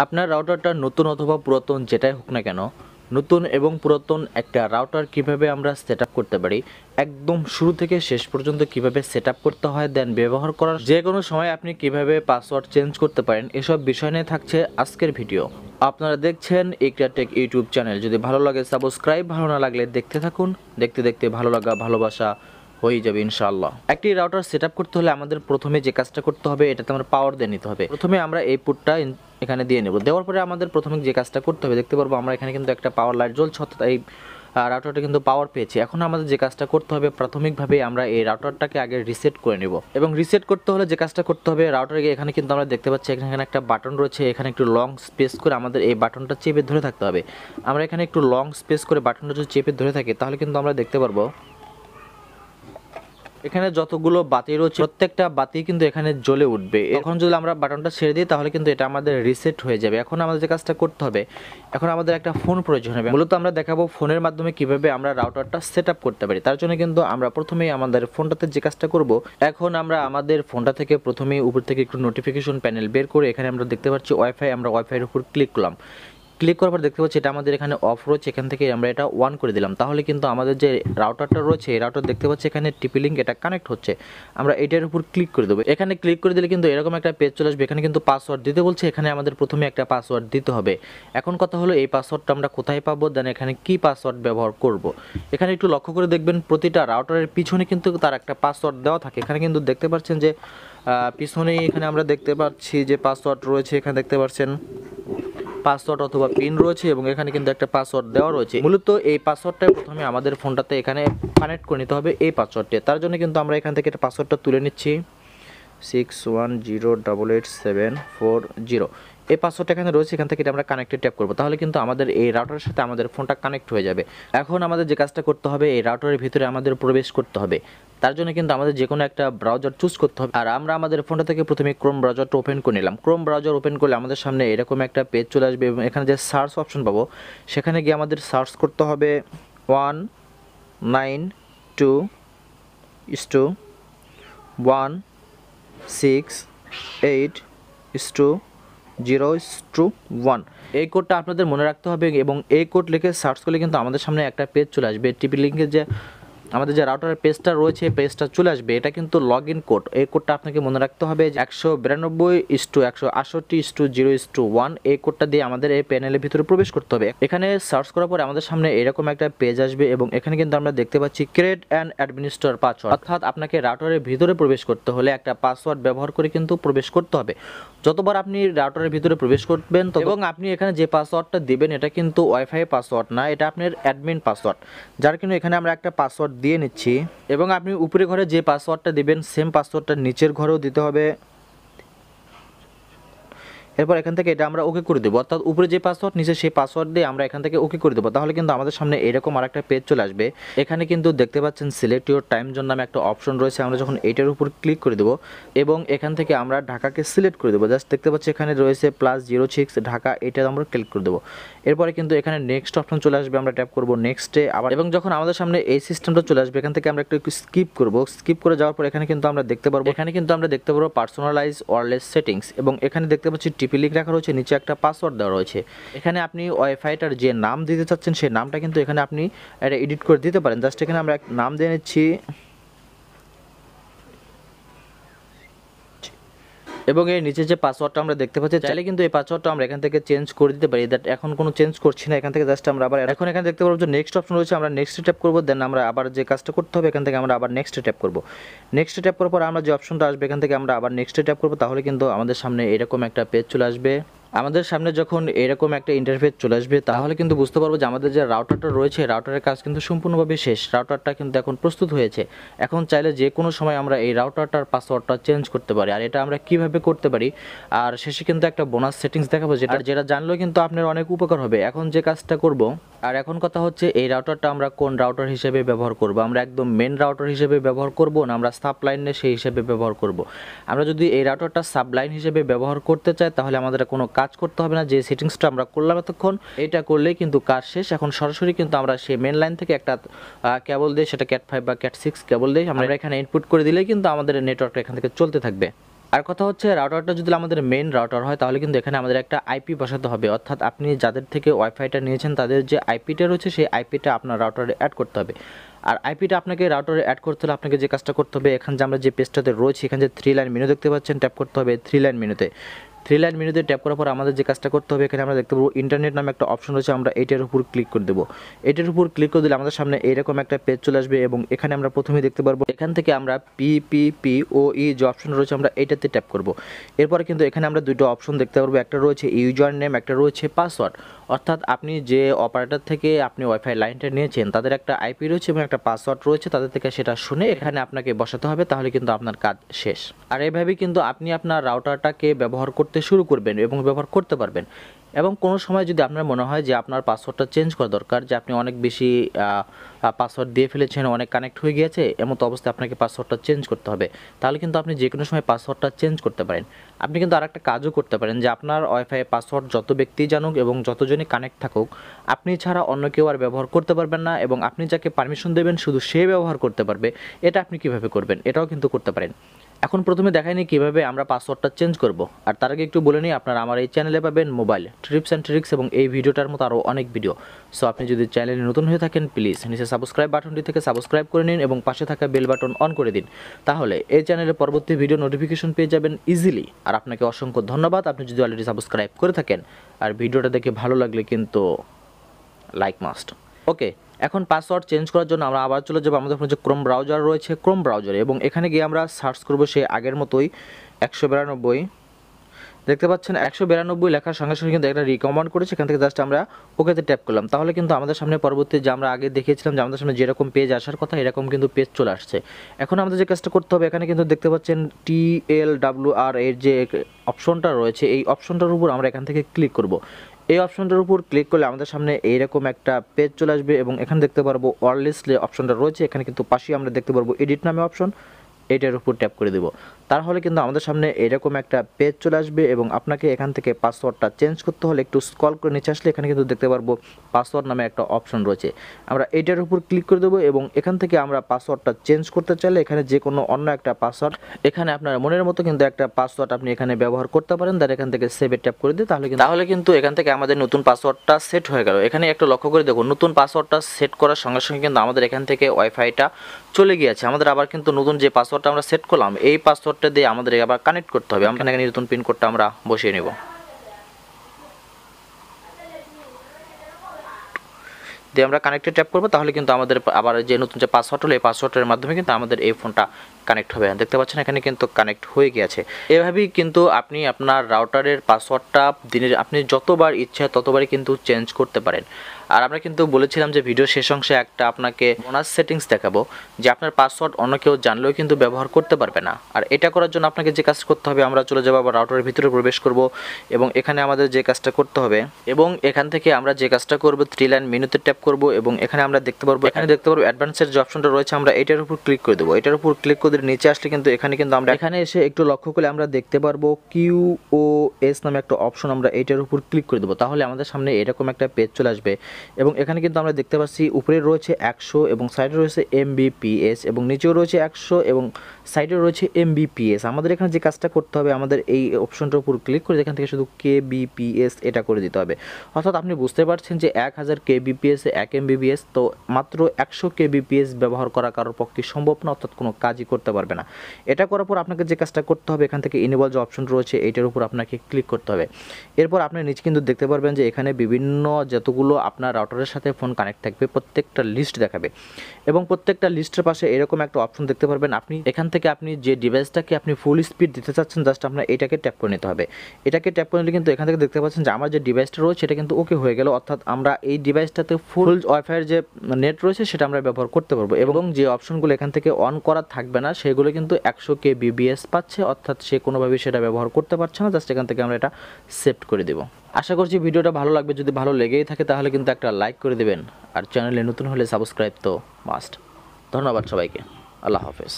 আপনার রাউটারটা নতুন অথবা পুরাতন যেটাই হোক না কেন, নতুন এবং পুরাতন একটা রাউটার কিভাবে আমরা সেট আপ করতে পারি, একদম শুরু থেকে শেষ পর্যন্ত কিভাবে সেট আপ করতে হয়, দেন ব্যবহার করার যে কোনো সময় আপনি কিভাবে পাসওয়ার্ড চেঞ্জ করতে পারেন, এসব বিষয় নিয়ে থাকছে আজকের ভিডিও। আপনারা দেখছেন ইকরা টেক ইউটিউব চ্যানেল। যদি ভালো লাগে সাবস্ক্রাইব, ভালো না লাগলে দেখতে থাকুন। দেখতে দেখতে ভালো লাগা ভালোবাসা হয়ে যাবে ইনশাআল্লাহ। একটি রাউটার সেট আপ করতে হলে আমাদের প্রথমে যে কাজটা করতে হবে, এটাতে আমরা পাওয়ার দিয়ে নিতে হবে। প্রথমে আমরা এই পুটটা এখানে দিয়ে নেব। দেওয়ার পরে আমাদের প্রথমে যে কাজটা করতে হবে, দেখতে পারবো আমরা এখানে কিন্তু একটা পাওয়ার লাইট জ্বলছে, অর্থাৎ এই রাউটারটা কিন্তু পাওয়ার পেয়েছে। এখন আমাদের যে কাজটা করতে হবে, প্রাথমিকভাবে আমরা এই রাউটারটাকে আগে রিসেট করে নেব। এবং রিসেট করতে হলে যে কাজটা করতে হবে, রাউটারে এখানে কিন্তু আমরা দেখতে পাচ্ছি এখানে একটা বাটন রয়েছে। এখানে একটু লং স্পেস করে আমাদের এই বাটনটা চেপে ধরে থাকতে হবে। আমরা এখানে একটু লং স্পেস করে বাটনটা যদি চেপে ধরে থাকি, তাহলে কিন্তু আমরা দেখতে পারবো এখানে যতগুলো বাতি রয়েছে প্রত্যেকটা বাতি কিন্তু এখানে জ্বলে উঠবে। এখন যদি আমরা বাটনটা ছেড়ে দিই, তাহলে কিন্তু এটা আমাদের রিসেট হয়ে যাবে। এখন আমাদের যে কাজটা করতে হবে, এখন আমাদের একটা ফোন প্রয়োজন হবে। মূলত আমরা দেখাবো ফোনের মাধ্যমে কিভাবে আমরা রাউটারটা সেট আপ করতে পারি। তার জন্য কিন্তু আমরা প্রথমেই আমাদের ফোনটাতে যে কাজটা করব, এখন আমরা আমাদের ফোনটা থেকে প্রথমেই উপর থেকে একটু নোটিফিকেশন প্যানেল বের করে এখানে আমরা দেখতে পাচ্ছি ওয়াইফাই। আমরা ওয়াইফাইয়ের উপর ক্লিক করলাম। ক্লিক করার পর দেখতে পাচ্ছি এটা আমাদের এখানে অফ রয়েছে। এখান থেকে আমরা এটা অন করে দিলাম। তাহলে কিন্তু আমাদের যে রাউটারটা রয়েছে, এই রাউটার দেখতে পাচ্ছি এখানে টিপি লিঙ্ক এটা কানেক্ট হচ্ছে। আমরা এটার উপর ক্লিক করে দেবো। এখানে ক্লিক করে দিলে কিন্তু এরকম একটা পেজ চলে আসবে। এখানে কিন্তু পাসওয়ার্ড দিতে বলছে। এখানে আমাদের প্রথমে একটা পাসওয়ার্ড দিতে হবে। এখন কথা হলো এই পাসওয়ার্ডটা আমরা কোথায় পাবো, দেন এখানে কি পাসওয়ার্ড ব্যবহার করব। এখানে একটু লক্ষ্য করে দেখবেন, প্রতিটা রাউটারের পিছনে কিন্তু তার একটা পাসওয়ার্ড দেওয়া থাকে। এখানে কিন্তু দেখতে পাচ্ছেন যে পিছনেই এখানে আমরা দেখতে পাচ্ছি যে পাসওয়ার্ড রয়েছে। এখানে দেখতে পাচ্ছেন পাসওয়ার্ড অথবা পিন রয়েছে এবং এখানে কিন্তু একটা পাসওয়ার্ড দেওয়া রয়েছে। মূলত এই পাসওয়ার্ডটা প্রথমে আমাদের ফোনটাতে এখানে কানেক্ট করে নিতে হবে এই পাসওয়ার্ডটি। তার জন্য কিন্তু আমরা এখান থেকে একটা পাসওয়ার্ডটা তুলে নিচ্ছি, 61088740। এই পাসওয়ার্ডটা এখানে রয়েছে। এখান থেকে আমরা কানেক্টে ট্যাপ করবো, তাহলে কিন্তু আমাদের এই রাউটারের সাথে আমাদের ফোনটা কানেক্ট হয়ে যাবে। এখন আমাদের যে কাজটা করতে হবে, এই রাউটারের ভিতরে আমাদের প্রবেশ করতে হবে। তার জন্য কিন্তু আমাদের যে কোনো একটা ব্রাউজার চুজ করতে হবে। আর আমরা আমাদের ফোনটা থেকে প্রথমে ক্রোম ব্রাউজারটা ওপেন করে নিলাম। ক্রোম ব্রাউজার ওপেন করলে আমাদের সামনে এরকম একটা পেজ চলে আসবে এবং এখানে যে সার্চ অপশন পাবো, সেখানে গিয়ে আমাদের সার্চ করতে হবে 192.168/0/1। এই কোডটা আপনাদের মনে রাখতে হবে এবং এই কোড লিখে সার্চ করলে কিন্তু আমাদের সামনে একটা পেজ চলে আসবে। টিপি লিঙ্কের যে আমাদের যে রাউটারের পেজটা রয়েছে, পেজটা চলে আসবে। এটা কিন্তু লগ ইন কোড। এই কোডটা আপনাকে মনে রাখতে হবে 192/168/0/1। এই কোডটা দিয়ে আমাদের এই প্যানেলের ভিতরে প্রবেশ করতে হবে। এখানে সার্চ করার পরে আমাদের সামনে এরকম একটা পেজ আসবে এবং এখানে কিন্তু আমরা দেখতে পাচ্ছি ক্রিয়েট অ্যান্ড অ্যাডমিনিস্ট্রেটর পাসওয়ার্ড, অর্থাৎ আপনাকে রাউটারের ভিতরে প্রবেশ করতে হলে একটা পাসওয়ার্ড ব্যবহার করে কিন্তু প্রবেশ করতে হবে। যতবার আপনি রাউটারের ভিতরে প্রবেশ করবেন এবং আপনি এখানে যে পাসওয়ার্ডটা দিবেন, এটা কিন্তু ওয়াইফাই পাসওয়ার্ড না, এটা আপনার অ্যাডমিন পাসওয়ার্ড। যার কিন্তু এখানে আমরা একটা পাসওয়ার্ড দিয়ে নিচ্ছি এবং আপনি উপরে ঘরে যে পাসওয়ার্ডটা দিবেন, সেম পাসওয়ার্ডটা নিচের ঘরেও দিতে হবে। এরপর এখান থেকে এটা আমরা ওকে করে দেবো, অর্থাৎ উপরে যে পাসওয়ার্ড, নিচে সেই পাসওয়ার্ড দিয়ে আমরা এখান থেকে ওকে করে দেবো। তাহলে কিন্তু আমাদের সামনে এরকম আরেকটা পেজ চলে আসবে। এখানে কিন্তু দেখতে পাচ্ছেন সিলেক্ট ইউর টাইম জোন নামে একটা অপশন রয়েছে। আমরা যখন এটার উপর ক্লিক করে দেবো এবং এখান থেকে আমরা ঢাকাকে সিলেক্ট করে দেবো, জাস্ট দেখতে পাচ্ছি এখানে রয়েছে +06 ঢাকা, এটা আমরা ক্লিক করে দেবো। এরপরে কিন্তু এখানে নেক্সট অপশন চলে আসবে। আমরা ট্যাপ করবো নেক্সটে আবার, এবং যখন আমাদের সামনে এই সিস্টেমটা চলে আসবে, এখান থেকে আমরা একটু স্কিপ করবো। স্কিপ করে যাওয়ার পর এখানে কিন্তু আমরা দেখতে পারবো পার্সোনালাইজ ওয়্যারলেস সেটিংস, এবং এখানে দেখতে পাচ্ছি টিপি লিঙ্ক রাখা রয়েছে, নিচে একটা পাসওয়ার্ড দেওয়া রয়েছে। এখানে আপনি ওয়াইফাইটার যে নাম দিতে চাচ্ছেন, সেই নামটা কিন্তু এখানে আপনি এটা এডিট করে দিতে পারেন। জাস্ট এখানে আমরা নাম দিয়ে নিচ্ছি এবং এর নিচে যে পাসওয়ার্ডটা আমরা দেখতে পাচ্ছি, চাইলে কিন্তু এই পাসওয়ার্ডটা আমরা এখান থেকে চেঞ্জ করে দিতে পারি। দ্যাট এখন কোনো চেঞ্জ করছি না। এখান থেকে জাস্ট আমরা আবার এখন এখানে দেখতে পারবো যে নেক্সট অপশন রয়েছে। আমরা নেক্সট ট্যাপ করবো, দেন আমরা আবার যে কাজটা করতে হবে, এখান থেকে আমরা আবার নেক্সট ট্যাপ করবো। নেক্সট ট্যাপ করার পর আমরা যে অপশনটা আসবে, এখান থেকে আমরা আবার নেক্সট ট্যাপ করবো। তাহলে কিন্তু আমাদের সামনে এরকম একটা পেজ চলে আসবে। আমাদের সামনে যখন এরকম একটা ইন্টারফেস চলে আসবে, তাহলে কিন্তু বুঝতে পারবো যে আমাদের যে রাউটারটা রয়েছে, রাউটারের কাজ কিন্তু সম্পূর্ণভাবে শেষ। রাউটারটা কিন্তু এখন প্রস্তুত হয়েছে। এখন চাইলে যে কোনো সময় আমরা এই রাউটারটার পাসওয়ার্ডটা চেঞ্জ করতে পারি। আর এটা আমরা কিভাবে করতে পারি, আর শেষে কিন্তু একটা বোনাস সেটিংস দেখাবো, যেটা জানলেও কিন্তু আপনার অনেক উপকার হবে। এখন যে কাজটা করব, আর এখন কথা হচ্ছে এই রাউটারটা আমরা কোন রাউটার হিসেবে ব্যবহার করব। আমরা একদম মেন রাউটার হিসেবে ব্যবহার করব না আমরা সাবলাইনে সেই হিসেবে ব্যবহার করব। আমরা যদি এই রাউটারটা সাবলাইন হিসেবে ব্যবহার করতে চাই, তাহলে আমাদের কোনো কাজ করতে হবে না। যে সেটিংসটা আমরা করলাম এতক্ষণ, এটা করলেই কিন্তু কাজ শেষ। এখন সরাসরি কিন্তু আমরা সেই মেন লাইন থেকে একটা কেবল দিয়ে, সেটা ক্যাট 5 বা ক্যাট 6 কেবল দিয়ে আমরা এখানে ইনপুট করে দিলেই কিন্তু আমাদের নেটওয়ার্কটা এখান থেকে চলতে থাকবে। আর কথা হচ্ছে রাউটারটা যদি আমাদের মেইন রাউটার হয় তাহলে কিন্তু এখানে আমাদের একটা আইপি বসাতে হবে, অর্থাৎ আপনি যাদের থেকে ওয়াইফাইটা নিয়েছেন তাদের যে আইপিটা রয়েছে সেই আইপিটা আপনার রাউটারে অ্যাড করতে হবে। আর আইপিটা আপনাকে রাউটারে অ্যাড করতে হলে আপনাকে যে কাজটা করতে হবে, এখানে যে আমরা যে পেজটাতে রয়েছে এখানে যে 3 লাইন মেনু দেখতে পাচ্ছেন, ট্যাপ করতে হবে 3 লাইন মেনুতে। 3 লাইন মেনুতে ট্যাপ করার পর আমাদের যে কাজটা করতে হবে, এখানে আমরা দেখতে পাবো ইন্টারনেট নামে একটা অপশন রয়েছে, আমরা এটার উপর ক্লিক করে দেবো। এটার উপর ক্লিক করে দিলে আমাদের সামনে এইরকম একটা পেজ চলে আসবে এবং এখানে আমরা প্রথমেই দেখতে পারবো এখান থেকে আমরা PPPoE যে অপশন রয়েছে আমরা এইটাতে ট্যাপ করব। এরপরে কিন্তু এখানে আমরা দুটো অপশন দেখতে পারবো, একটা রয়েছে ইউজার নেম, একটা রয়েছে পাসওয়ার্ড। অর্থাৎ আপনি যে অপারেটর থেকে আপনি ওয়াইফাই লাইনটা নিয়েছেন তাদের একটা আইপি রয়েছে এবং একটা পাসওয়ার্ড রয়েছে, তাদের থেকে সেটা শুনে এখানে আপনাকে বসাতে হবে, তাহলে কিন্তু আপনার কাজ শেষ। আর এইভাবেই কিন্তু আপনি আপনার রাউটারটাকে ব্যবহার করতে শুরু করবেন এবং ব্যবহার করতে পারবেন। এবং কোনো সময় যদি আপনার মনে হয় যে আপনার পাসওয়ার্ডটা চেঞ্জ করা দরকার, যে আপনি অনেক বেশি পাসওয়ার্ড দিয়ে ফেলেছেন, অনেক কানেক্ট হয়ে গিয়েছে, এমন অবস্থায় আপনাকে পাসওয়ার্ডটা চেঞ্জ করতে হবে, তাহলে কিন্তু আপনি যে কোনো সময় পাসওয়ার্ডটা চেঞ্জ করতে পারেন। আপনি কিন্তু আরেকটা কাজও করতে পারেন, যে আপনার ওয়াইফাই পাসওয়ার্ড যত ব্যক্তি জানুক এবং যতজনই কানেক্ট থাকুক, আপনি ছাড়া অন্য কেউ আর ব্যবহার করতে পারবেন না, এবং আপনি যাকে পারমিশন দেবেন শুধু সে ব্যবহার করতে পারবে। এটা আপনি কিভাবে করবেন, এটাও কিন্তু করতে পারেন। এখন প্রথমে দেখাইনি কিভাবে আমরা পাসওয়ার্ডটা চেঞ্জ করব, আর তার আগে একটু বলে নিই, আপনারা আমার এই চ্যানেলে পাবেন মোবাইল টিপস অ্যান্ড ট্রিক্স এবং এই ভিডিওটার মতো আরও অনেক ভিডিও। সো আপনি যদি চ্যানেলে নতুন হয়ে থাকেন প্লিজ নিচে সাবস্ক্রাইব বাটনটি থেকে সাবস্ক্রাইব করে নিন এবং পাশে থাকা বেল বাটন অন করে দিন, তাহলে এই চ্যানেলের পরবর্তী ভিডিও নোটিফিকেশন পেয়ে যাবেন ইজিলি। আর আপনাকে অসংখ্য ধন্যবাদ আপনি যদি অলরেডি সাবস্ক্রাইব করে থাকেন, আর ভিডিওটা দেখে ভালো লাগলে কিন্তু লাইক মাস্ট। ওকে, এখন পাসওয়ার্ড চেঞ্জ করার জন্য আমরা আবার চলে যাবো আমাদের ফোনে যে ক্রোম ব্রাউজার রয়েছে, ক্রোম ব্রাউজারে, এবং এখানে গিয়ে আমরা সার্চ করবো সেই আগের মতোই 192। দেখতে পাচ্ছেন 192 লেখার সঙ্গে সঙ্গে কিন্তু একটা রিকমেন্ড করেছে, এখান থেকে জাস্ট আমরা ওকেতে ট্যাপ করলাম, তাহলে কিন্তু আমাদের সামনে পরবর্তী যে আমরা আগে দেখিয়েছিলাম যে আমাদের সামনে যেরকম পেজ আসার কথা এরকম কিন্তু পেজ চলে আসছে। এখন আমাদের যে কাজটা করতে হবে, এখানে কিন্তু দেখতে পাচ্ছেন TLWR এর যে অপশনটা রয়েছে, এই অপশনটার উপর আমরা এখান থেকে ক্লিক করব। এই অপশনটার উপর ক্লিক করলে আমাদের সামনে এইরকম একটা পেজ চলে আসবে এবং এখানে দেখতে পারবো অল লিস্ট অপশনটা রয়েছে, এখানে কিন্তু পাশেই আমরা দেখতে পারবো এডিট নামে অপশন, এটার উপর ট্যাপ করে দেব। তাহলে কিন্তু আমাদের সামনে এরকম একটা পেজ চলে আসবে এবং আপনাকে এখান থেকে পাসওয়ার্ডটা চেঞ্জ করতে হলে একটু স্ক্রল করে নিচে আসলে এখানে কিন্তু দেখতে পারবো পাসওয়ার্ড নামে একটা অপশন রয়েছে, আমরা এটার উপর ক্লিক করে দেবো এবং এখান থেকে আমরা পাসওয়ার্ডটা চেঞ্জ করতে চাইলে এখানে যে কোনো অন্য একটা পাসওয়ার্ড, এখানে আপনার মনের মতো কিন্তু একটা পাসওয়ার্ড আপনি এখানে ব্যবহার করতে পারেন, তার এখান থেকে সেভে ট্যাপ করে দিই, তাহলে কিন্তু এখান থেকে আমাদের নতুন পাসওয়ার্ডটা সেট হয়ে গেল। এখানে একটু লক্ষ্য করে দেখুন, নতুন পাসওয়ার্ডটা সেট করার সঙ্গে সঙ্গে কিন্তু আমাদের এখান থেকে ওয়াইফাইটা চলে গিয়েছে। আমাদের আবার কিন্তু নতুন যে পাসওয়ার্ডটা আমরা সেট করলাম এই পাসওয়ার্ডটা দিয়ে আমাদের আবার কানেক্ট করতে হবে। আমরা এখানে নতুন পিন কোডটা আমরা বসিয়ে নেব, দিয়ে আমরা কানেক্টে ট্যাপ করবো, তাহলে কিন্তু আমাদের আবার যে নতুন যে পাসওয়ার্ড হলো এই পাসওয়ার্ডের মাধ্যমে কিন্তু আমাদের এই ফোনটা কানেক্ট হবে। দেখতে পাচ্ছেন এখানে কিন্তু কানেক্ট হয়ে গিয়েছে। এভাবেই কিন্তু আপনি আপনার রাউটারের পাসওয়ার্ডটা দিনের আপনি যতবার ইচ্ছা ততবারই কিন্তু চেঞ্জ করতে পারেন। আর আমরা কিন্তু বলেছিলাম যে ভিডিও শেষ অংশে একটা আপনাকে বোনাস সেটিংস দেখাবো, যে আপনার পাসওয়ার্ড অন্য কেউ জানলেও কিন্তু ব্যবহার করতে পারবে না। আর এটা করার জন্য আপনাকে যে কাজ করতে হবে, আমরা চলে যাবো আবার রাউটারের ভিতরে প্রবেশ করব এবং এখানে আমাদের যে কাজটা করতে হবে, এবং এখান থেকে আমরা যে কাজটা করব 3 লাইন মেনুতে ট্যাপ করব এবং এখানে আমরা দেখতে পারবো অ্যাডভান্সের যে অপশনটা রয়েছে আমরা এটার উপর ক্লিক করে দেবো। এটার উপর ক্লিক করে নিচে আসলে কিন্তু আমরা এখানে এসে একটু লক্ষ্য করলে আমরা দেখতে পারবো QoS নামে একটা অপশন, আমরা এটার উপর ক্লিক করে দেবো, তাহলে আমাদের সামনে এরকম একটা পেজ চলে আসবে এবং এখানে কিন্তু আমরা দেখতে পাচ্ছি উপরে রয়েছে 100 এবং সাইডে রয়েছে Mbps এবং নিচেও রয়েছে 100 এবং সাইডে রয়েছে Mbps। আমাদের এখানে যে কাজটা করতে হবে, আমাদের এই অপশনটার উপর ক্লিক করে এখান থেকে শুধু kbps এটা করে দিতে হবে। অর্থাৎ আপনি বুঝতে পারছেন যে 1000 kbps 1 Mbps, তো মাত্র 100 kbps ব্যবহার করা কারোর পক্ষে সম্ভব না, অর্থাৎ কোনো কাজই করতে পারবে না। এটা করার পর আপনাকে যে কাজটা করতে হবে, এখান থেকে ইনেবল যে অপশন রয়েছে এইটার উপর আপনাকে ক্লিক করতে হবে। এরপর আপনি নিচে কিন্তু দেখতে পারবেন যে এখানে বিভিন্ন যতগুলো আপনার রাউটারের সাথে ফোন কানেক্ট থাকবে প্রত্যেকটা লিস্ট দেখাবে এবং প্রত্যেকটা লিস্টের পাশে এরকম একটা অপশন দেখতে পারবেন। আপনি এখান থেকে আপনি যে ডিভাইসটাকে আপনি ফুল স্পিড দিতে চাচ্ছেন জাস্ট আপনার এটাকে ট্যাপ করে নিতে হবে। এটাকে ট্যাপ করে নিলে কিন্তু এখান থেকে দেখতে পাচ্ছেন যে আমার যে ডিভাইসটা রয়েছে এটা কিন্তু ওকে হয়ে গেল, অর্থাৎ আমরা এই ডিভাইসটাতে ফুল ওয়াইফাইয়ের যে নেট রয়েছে সেটা আমরা ব্যবহার করতে পারবো এবং যে অপশনগুলো এখান থেকে অন করা থাকবে না সেগুলো কিন্তু 100 kbps পাচ্ছে, অর্থাৎ সে কোনোভাবেই সেটা ব্যবহার করতে পারছে না। জাস্ট এখান থেকে আমরা এটা সেভ করে দেবো। আশা করছি ভিডিওটা ভালো লাগবে, যদি ভালো লেগেই থাকে তাহলে কিন্তু একটা লাইক করে দেবেন, আর চ্যানেলে নতুন হলে সাবস্ক্রাইব তো মাস্ট। ধন্যবাদ সবাইকে, আল্লাহ হাফেজ।